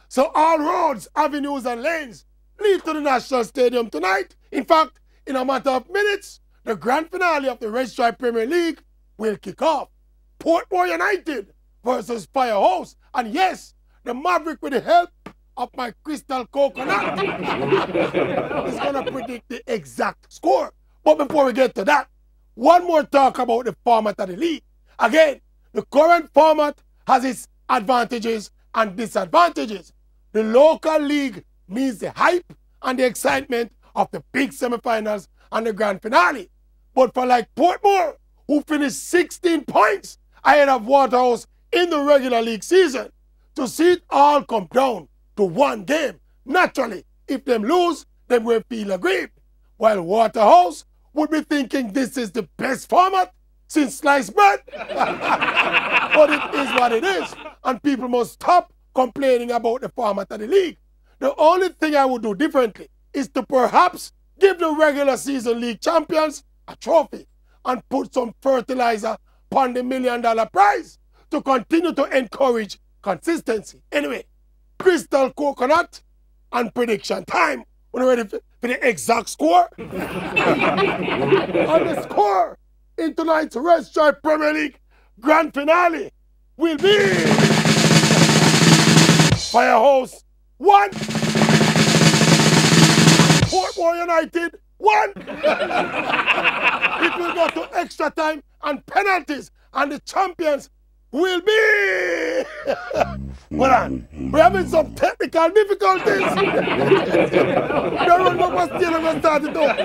So all roads, avenues, and lanes lead to the National Stadium tonight. In fact, in a matter of minutes, the grand finale of the Red Stripe Premier League will kick off. Portmore United versus Firehouse. And yes, the Maverick, with the help of my crystal coconut, is going to predict the exact score. But before we get to that, one more talk about the format of the league. Again, the current format has its advantages and disadvantages. The local league means the hype and the excitement of the big semifinals and the grand finale. But for like Portmore, who finished 16 points ahead of Waterhouse in the regular league season, to see it all come down to one game, naturally, if them lose, them will feel aggrieved. While Waterhouse would be thinking this is the best format since sliced bread. But it is what it is, and people must stop complaining about the format of the league. The only thing I would do differently is to perhaps give the regular season league champions a trophy and put some fertilizer upon the $1 million prize to continue to encourage consistency. Anyway, crystal coconut and prediction time. When you're ready for the exact score? And the score in tonight's Red Stripe Premier League grand finale will be Firehouse 1, Portmore United 1. It will go to extra time and penalties, and the champions will be... Hold on, we're having some technical difficulties. There are no more still, I'm going to start it up.